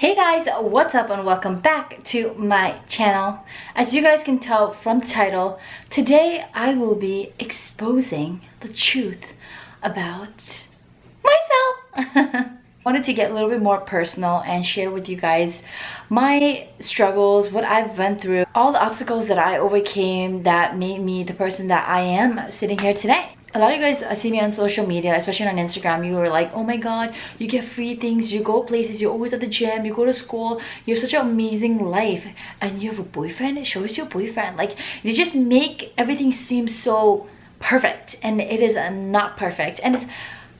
Hey guys, what's up and welcome back to my channel. As you guys can tell from the title, today I will be exposing the truth about myself. Wanted to get a little bit more personal and share with you guys my struggles, what I've went through, all the obstacles that I overcame that made me the person that I am sitting here today. A lot of you guys see me on social media, especially on Instagram. You were like, oh my god, you get free things, you go places, you're always at the gym, you go to school, you have such an amazing life, and you have a boyfriend. Show us your boyfriend. Like, you just make everything seem so perfect, and it is not perfect. And it's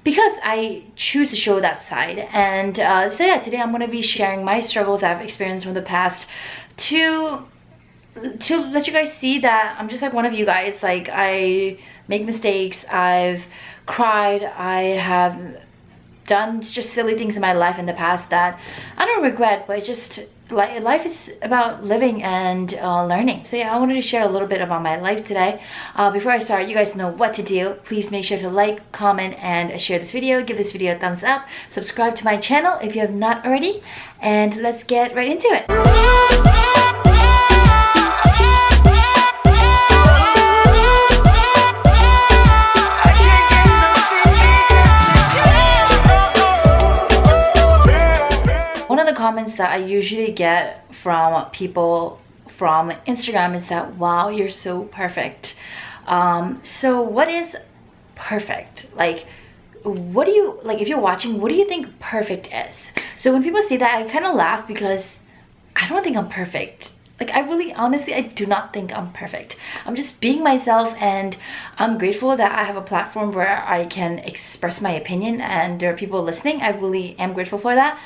because I choose to show that side. And so yeah, today I'm going to be sharing my struggles I've experienced from the past to let you guys see that I'm just like one of you guys. Like, I make mistakes, I've cried, I have done just silly things in my life in the past that I don't regret, but it's just like life is about living and learning. So yeah, I wanted to share a little bit about my life today. Before I start, you guys know what to do. Please make sure to like, comment, and share this video. Give this video a thumbs up. Subscribe to my channel if you have not already, and let's get right into it. Comments that I usually get from people from Instagram is that, wow, you're so perfect. So what is perfect? Like, what do you, like, if you're watching, what do you think perfect is? So when people say that, I kind of laugh because I don't think I'm perfect. Like, I really, honestly, I do not think I'm perfect. I'm just being myself, and I'm grateful that I have a platform where I can express my opinion and there are people listening. I really am grateful for that.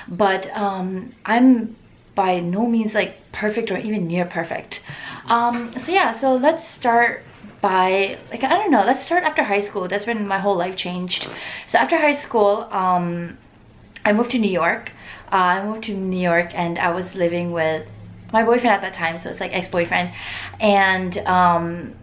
But I'm by no means like perfect or even near perfect. So yeah, so let's start by, like, I don't know, let's start after high school. That's when my whole life changed. So after high school, I moved to New York. And I was living with my boyfriend at that time, so it's like ex-boyfriend, and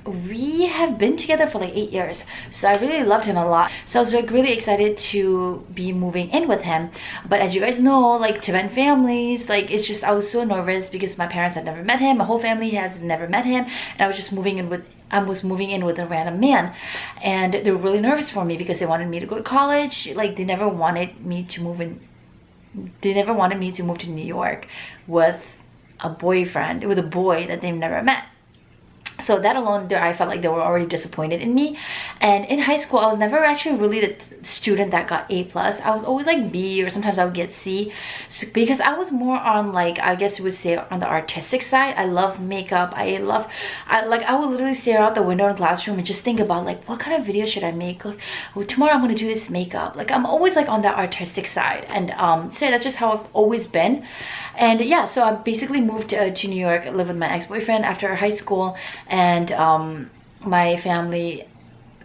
we have been together for like 8 years, so I really loved him a lot. So I was like really excited to be moving in with him. But as you guys know, like Tibetan families, like, it's just, I was so nervous because my parents had never met him, my whole family has never met him, and I was moving in with a random man, and they were really nervous for me because they wanted me to go to college. Like, they never wanted me to move to New York with a boyfriend, with a boy that they've never met. So that alone there, I felt like they were already disappointed in me. And in high school, I was never actually really the student that got A+. I was always like B, or sometimes I would get C, so, because I was more on, like, I guess you would say, on the artistic side. I love makeup. I would literally stare out the window in the classroom and just think about, like, what kind of video should I make? Like, well, tomorrow I'm gonna do this makeup. Like, I'm always like on that artistic side. And so yeah, that's just how I've always been. And yeah, so I basically moved to New York, live with my ex-boyfriend after high school. And my family,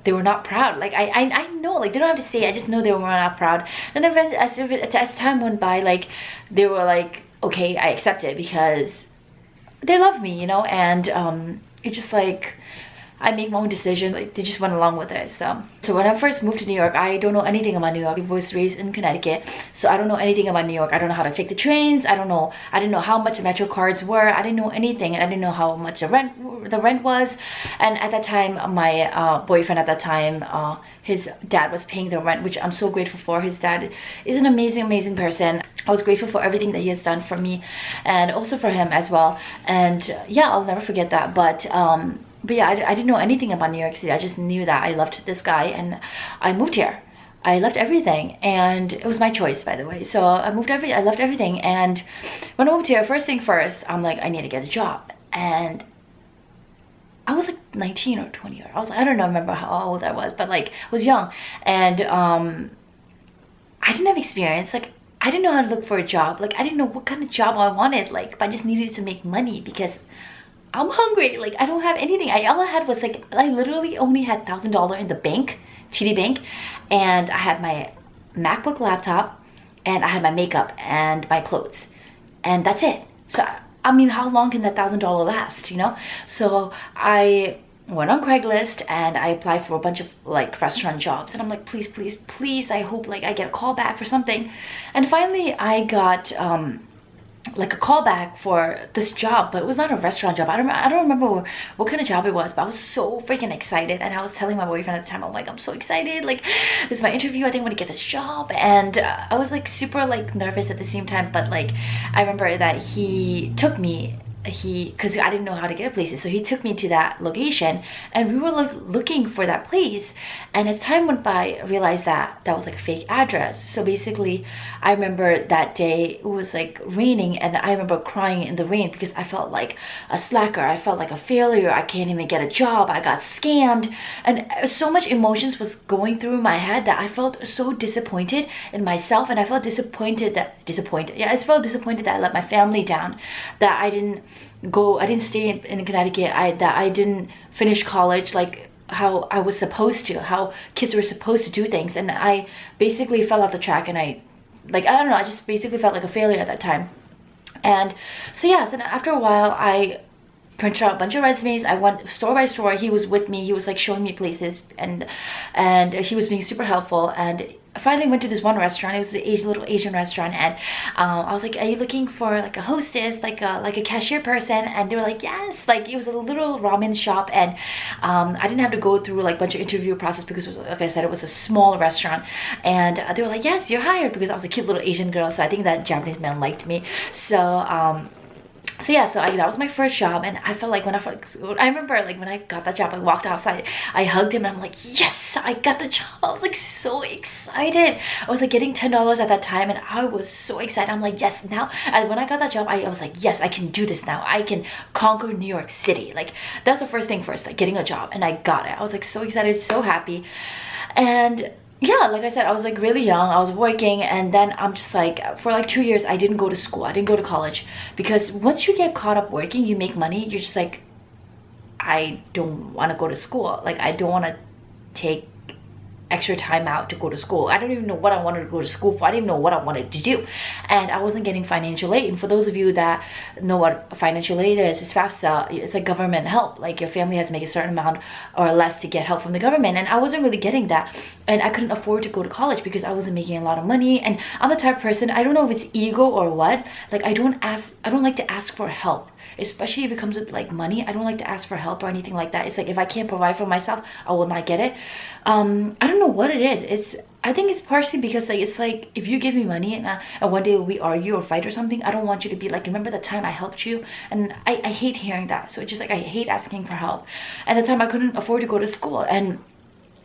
they were not proud. Like, I know, like, they don't have to say, I just know they were not proud. And then as time went by, like, they were like, okay, I accept it because they love me, you know. And it's just like, I make my own decision. Like, they just went along with it. So when I first moved to New York, I don't know anything about New York. I was raised in Connecticut, so I don't know anything about New York. I don't know how to take the trains. I didn't know how much the Metro cards were. I didn't know anything, and I didn't know how much the rent was. And at that time, my boyfriend at that time, his dad was paying the rent, which I'm so grateful for. His dad is an amazing person. I was grateful for everything that he has done for me, and also for him as well. And yeah, I'll never forget that. But yeah, I didn't know anything about New York City. I just knew that I loved this guy, and I moved here. I left everything, and it was my choice, by the way. So I left everything, and when I moved here, first thing first, I'm like, I need to get a job. And I was like 19 or 20, or I don't remember how old I was, but like, I was young. And I didn't have experience. Like, I didn't know how to look for a job. Like, I didn't know what kind of job I wanted. Like, but I just needed to make money because I'm hungry. Like, I don't have anything. All I had was, like, I literally only had $1,000 in the bank, TD Bank, and I had my MacBook laptop, and I had my makeup and my clothes, and that's it. So I mean, how long can that $1,000 last, you know? So I went on Craigslist and I applied for a bunch of like restaurant jobs, and I'm like, please, please, please, I hope like I get a call back for something. And finally I got like a call back for this job, but it was not a restaurant job. I don't remember what kind of job it was, but I was so freaking excited, and I was telling my boyfriend at the time, I'm like, I'm so excited, like this is my interview, I think I'm gonna get this job. And I was like super like nervous at the same time, but like I remember that he took me, because I didn't know how to get places, so he took me to that location, and we were like looking for that place. And as time went by, I realized that that was like a fake address. So basically I remember that day it was like raining, and I remember crying in the rain because I felt like a slacker, I felt like a failure, I can't even get a job, I got scammed, and so much emotions was going through my head that I felt so disappointed in myself. And I felt disappointed that I felt disappointed that I let my family down, that I didn't stay in Connecticut, that I didn't finish college like how I was supposed to, how kids were supposed to do things. And I basically fell off the track, and I don't know, I just basically felt like a failure at that time. And so yeah, so after a while I printed out a bunch of resumes. I went store by store. He was with me, he was like showing me places, and he was being super helpful. And I finally went to this one restaurant. It was a little Asian restaurant, and I was like, are you looking for like a hostess, like a cashier person? And they were like, yes. Like it was a little ramen shop, and I didn't have to go through like a bunch of interview process because it was, like I said, it was a small restaurant. And they were like, yes, you're hired, because I was a cute little Asian girl, so I think that Japanese man liked me. So yeah, so that was my first job, and I felt like I remember like when I got that job, I walked outside, I hugged him, and I'm like, yes, I got the job. I was like so excited. I was like getting $10 at that time, and I was so excited. I'm like, yes, now. And when I got that job, I was like, yes, I can do this now. I can conquer New York City. Like that was the first thing first, like getting a job, and I got it. I was like so excited, so happy. And yeah, like I said, I was like really young, I was working, and then I'm just like, for like 2 years I didn't go to school, I didn't go to college, because once you get caught up working, you make money, you're just like, I don't want to go to school. Like I don't want to take extra time out to go to school. I don't even know what I wanted to go to school for. I didn't even know what I wanted to do, and I wasn't getting financial aid. And for those of you that know what financial aid is, it's FAFSA. It's like government help, like your family has to make a certain amount or less to get help from the government, and I wasn't really getting that. And I couldn't afford to go to college because I wasn't making a lot of money. And I'm the type of person, I don't know if it's ego or what, like I don't like to ask for help, especially if it comes with like money. I don't like to ask for help or anything like that. It's like if I can't provide for myself, I will not get it. I don't know what it is. I think it's partially because like it's like if you give me money and one day we argue or fight or something, I don't want you to be like, remember the time I helped you? And I hate hearing that. So it's just like I hate asking for help. And at the time I couldn't afford to go to school, and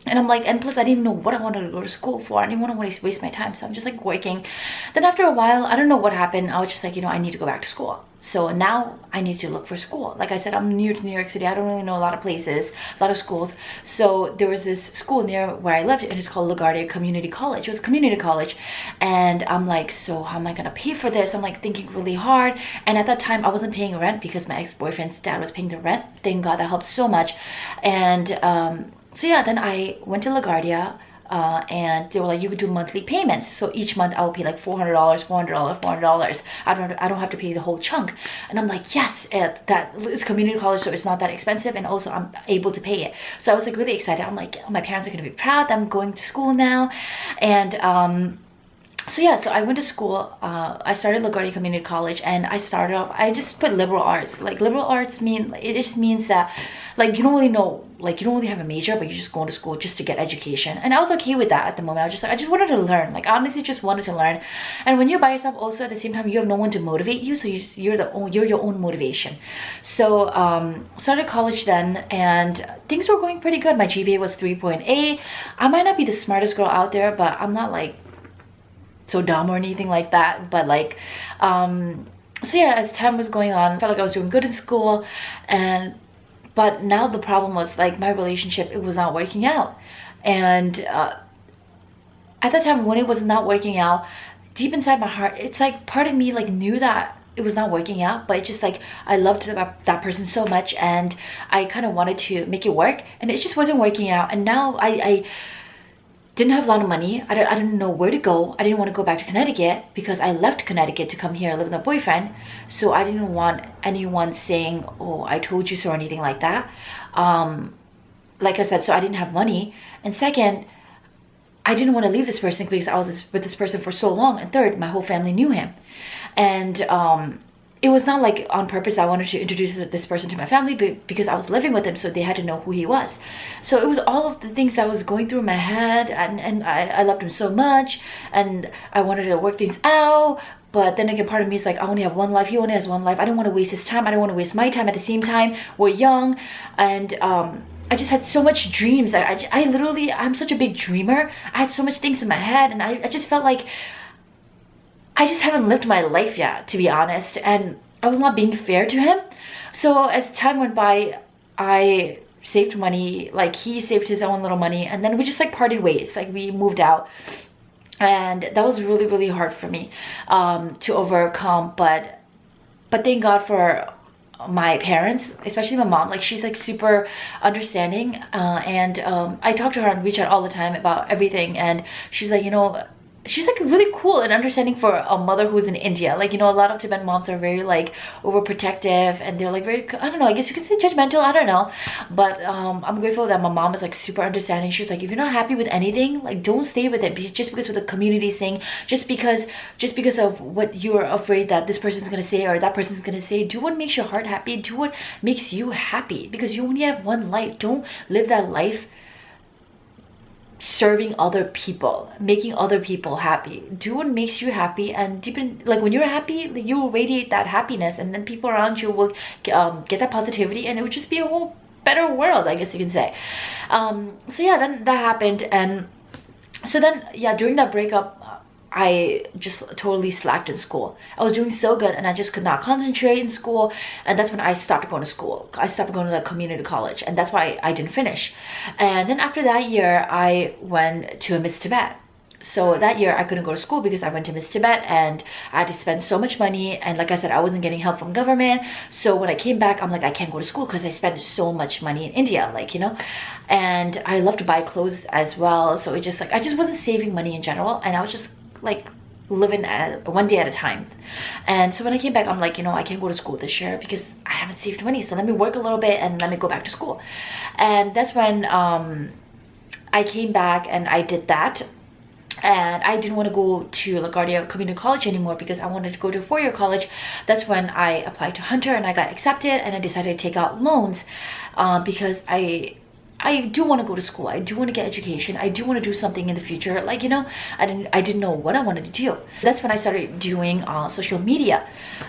I'm like, and plus I didn't even know what I wanted to go to school for. I didn't want to waste my time, so I'm just like working. Then after a while, I don't know what happened, I was just like, you know, I need to go back to school. So now I need to look for school. Like I said, I'm new to New York City. I don't really know a lot of places, a lot of schools. So there was this school near where I lived, and it's called LaGuardia Community College. It was community college. And I'm like, so how am I gonna pay for this? I'm like thinking really hard. And at that time I wasn't paying rent because my ex-boyfriend's dad was paying the rent. Thank God, that helped so much. And so yeah, then I went to LaGuardia. And they were like, you could do monthly payments, so each month I will pay like $400. I don't have to pay the whole chunk. And I'm like, yes, that it's community college, so it's not that expensive, and also I'm able to pay it. So I was like really excited. I'm like, oh, my parents are gonna be proud that I'm going to school now. And so yeah, so I went to school. I started LaGuardia Community College, and I just put liberal arts. Like liberal arts it just means that like you don't really know, like you don't really have a major, but you're just going to school just to get education. And I was okay with that at the moment. I was just like, I just wanted to learn. Like honestly, just wanted to learn. And when you're by yourself, also at the same time, you have no one to motivate you, so you're your own motivation. So started college then, and things were going pretty good. My GPA was 3.8. I might not be the smartest girl out there, but I'm not like so dumb or anything like that. But like so yeah, as time was going on, I felt like I was doing good in school, but now the problem was like my relationship, it was not working out. And at that time when it was not working out, deep inside my heart, it's like part of me like knew that it was not working out, but it's just like I loved that person so much, and I kind of wanted to make it work, and it just wasn't working out. And now didn't have a lot of money. I didn't know where to go. I didn't want to go back to Connecticut because I left Connecticut to come here and live with a boyfriend. So I didn't want anyone saying, oh, I told you so, or anything like that. Like I said, so I didn't have money. And second, I didn't want to leave this person because I was with this person for so long. And third, my whole family knew him. And it was not like on purpose I wanted to introduce this person to my family, but because I was living with him, so they had to know who he was. So it was all of the things that was going through my head, and I loved him so much, and I wanted to work things out. But then again, part of me is like, I only have one life, he only has one life. I don't want to waste his time, I don't want to waste my time. At the same time, we're young, and I just had so much dreams. I literally, I'm such a big dreamer. I had so much things in my head, and I just felt like I just haven't lived my life yet, to be honest, and I was not being fair to him. So as time went by, I saved money, like he saved his own little money, and then we just like parted ways, like we moved out. And that was really, really hard for me to overcome, but thank God for my parents, especially my mom. Like, she's like super understanding, and I talk to her on WeChat all the time about everything, and she's like, you know, she's like really cool and understanding for a mother who's in India. Like, you know, a lot of Tibetan moms are very like overprotective, and they're like very, I don't know, I guess you could say judgmental, I don't know. But I'm grateful that my mom is like super understanding. She's like, if you're not happy with anything, like don't stay with it just because of the community thing, just because of what you're afraid that this person's gonna say or that person's gonna say. Do what makes your heart happy, do what makes you happy, because you only have one life. Don't live that life serving other people, making other people happy. Do what makes you happy, and deep in, like, when you're happy, you will radiate that happiness, and then people around you will get that positivity, and it would just be a whole better world, I guess you can say. So yeah, then that happened, and so then yeah, during that breakup, I just totally slacked in school. I was doing so good, and I just could not concentrate in school, and that's when I stopped going to school. I stopped going to the community college, and that's why I didn't finish. And then after that year, I went to Miss Tibet. So that year I couldn't go to school because I went to Miss Tibet, and I had to spend so much money, and like I said, I wasn't getting help from government. So when I came back, I'm like, I can't go to school because I spent so much money in India, like, you know. And I love to buy clothes as well, so it just like, I just wasn't saving money in general, and I was just like living one day at a time. And so when I came back, I'm like, you know, I can't go to school this year because I haven't saved money, so let me work a little bit and let me go back to school. And that's when I came back and I did that. And I didn't want to go to LaGuardia Community College anymore because I wanted to go to a four-year college. That's when I applied to Hunter, and I got accepted, and I decided to take out loans because I do want to go to school. I do want to get education. I do want to do something in the future. Like, you know, I didn't know what I wanted to do. That's when I started doing social media,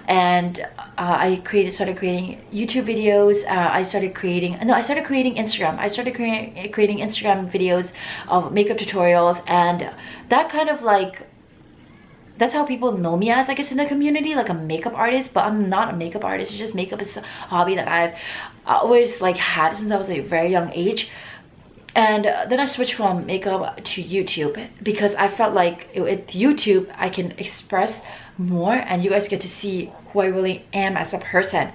and I started creating YouTube videos. I started creating Instagram. I started creating Instagram videos of makeup tutorials, and that kind of like, that's how people know me as, I guess, in the community, like a makeup artist. But I'm not a makeup artist. It's just makeup is a hobby that I've always like had since I was a very young age. And then I switched from makeup to YouTube because I felt like with YouTube I can express more, and you guys get to see who I really am as a person.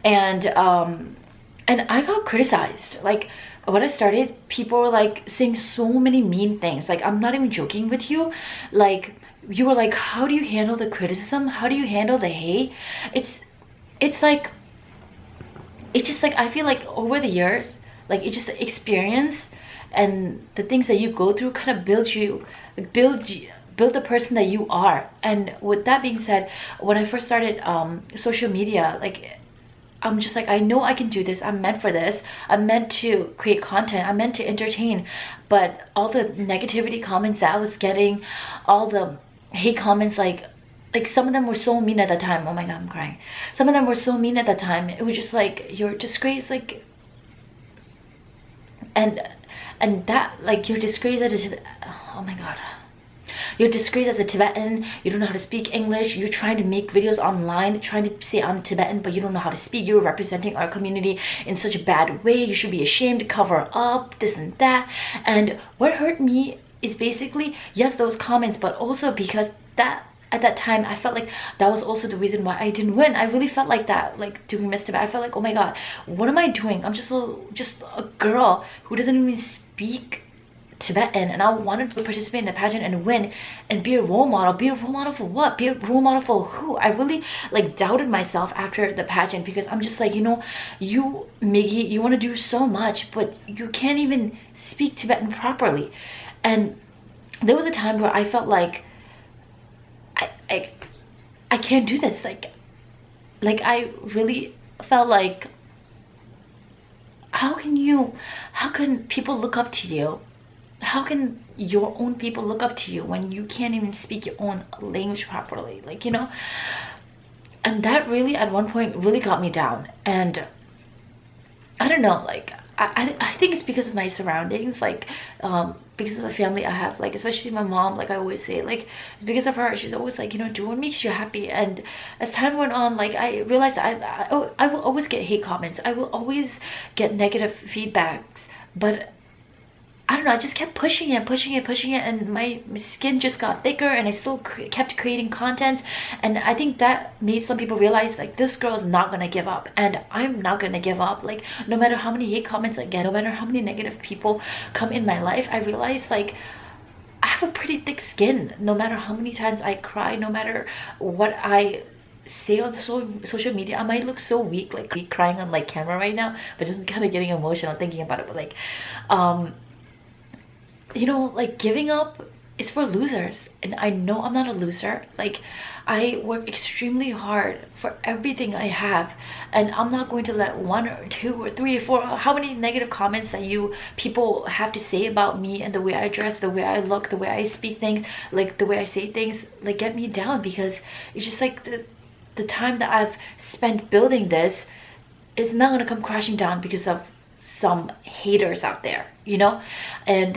And I got criticized. Like, when I started, people were like saying so many mean things. Like, I'm not even joking with you. Like, you were like, how do you handle the criticism? How do you handle the hate? It's like, it's just like, I feel like over the years, like, it's just the experience and the things that you go through kind of build the person that you are. And with that being said, when I first started social media, like, I'm just like, I know I can do this. I'm meant for this. I'm meant to create content. I'm meant to entertain. But all the negativity comments that I was getting, all the hate comments, like some of them were so mean at the time. Oh my god, I'm crying. Some of them were so mean at the time. It was just like, you're disgrace, like, and that, like, you're disgraced as a, oh my god, you're disgraced as a Tibetan. You don't know how to speak English. You're trying to make videos online, trying to say I'm Tibetan, but you don't know how to speak. You're representing our community in such a bad way. You should be ashamed to cover up this and that. And what hurt me is basically, yes, those comments, but also because that at that time I felt like that was also the reason why I didn't win. I really felt like that, like doing Miss Tibet. I felt like, oh my god, what am I doing? I'm just a girl who doesn't even speak Tibetan, and I wanted to participate in the pageant and win and be a role model. Be a role model for what? Be a role model for who? I really like doubted myself after the pageant, because I'm just like, you know, you Miggy, you want to do so much, but you can't even speak Tibetan properly. And there was a time where I felt like I can't do this. Like I really felt like, how can people look up to you? How can your own people look up to you when you can't even speak your own language properly? Like, you know, and that really at one point really got me down. And I don't know, like I think it's because of my surroundings, like because of the family I have, like especially my mom. Like I always say, like because of her, she's always like, you know, do what makes you happy. And as time went on, like I realized I will always get hate comments, I will always get negative feedbacks, but I don't know, I just kept pushing it, and my skin just got thicker, and I still kept creating content. And I think that made some people realize, like, this girl is not gonna give up, and I'm not gonna give up. Like, no matter how many hate comments I get, no matter how many negative people come in my life, I realized, like, I have a pretty thick skin. No matter how many times I cry, no matter what I say on social media, I might look so weak, like crying on like camera right now, but just kind of getting emotional thinking about it. But like you know, like, giving up is for losers, and I know I'm not a loser. Like, I work extremely hard for everything I have, and I'm not going to let 1 or 2 or 3 or 4, how many negative comments that you people have to say about me and the way I dress, the way I look, the way I speak things, like the way I say things, like, get me down. Because it's just like the time that I've spent building this is not gonna come crashing down because of some haters out there, you know. And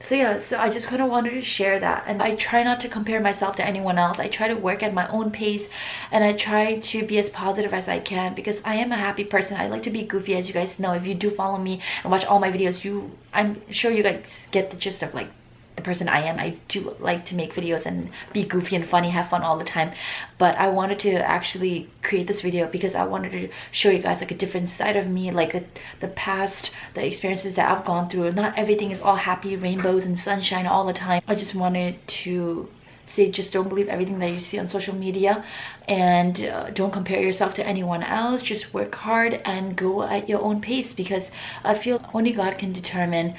so yeah, so I just kind of wanted to share that. And I try not to compare myself to anyone else. I try to work at my own pace, and I try to be as positive as I can, because I am a happy person. I like to be goofy, as you guys know. If you do follow me and watch all my videos, I'm sure you guys get the gist of like the person I am. I do like to make videos and be goofy and funny, have fun all the time. But I wanted to actually create this video because I wanted to show you guys like a different side of me, like the past, the experiences that I've gone through. Not everything is all happy rainbows and sunshine all the time. I just wanted to say, just don't believe everything that you see on social media, and don't compare yourself to anyone else. Just work hard and go at your own pace, because I feel only God can determine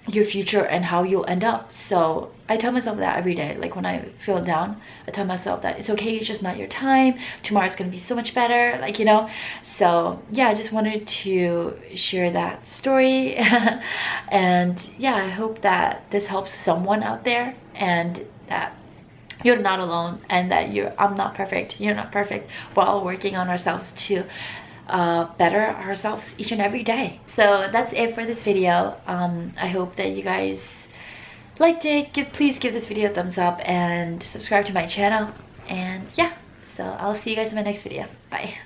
your future and how you'll end up. So I tell myself that every day. Like, when I feel down, I tell myself that it's okay, it's just not your time, tomorrow's gonna be so much better, like, you know. So yeah, I just wanted to share that story. And yeah, I hope that this helps someone out there, and that you're not alone, and that I'm not perfect, you're not perfect. We're all working on ourselves to better ourselves each and every day. So that's it for this video. I hope that you guys liked it. Please give this video a thumbs up and subscribe to my channel. And yeah, so I'll see you guys in my next video. Bye.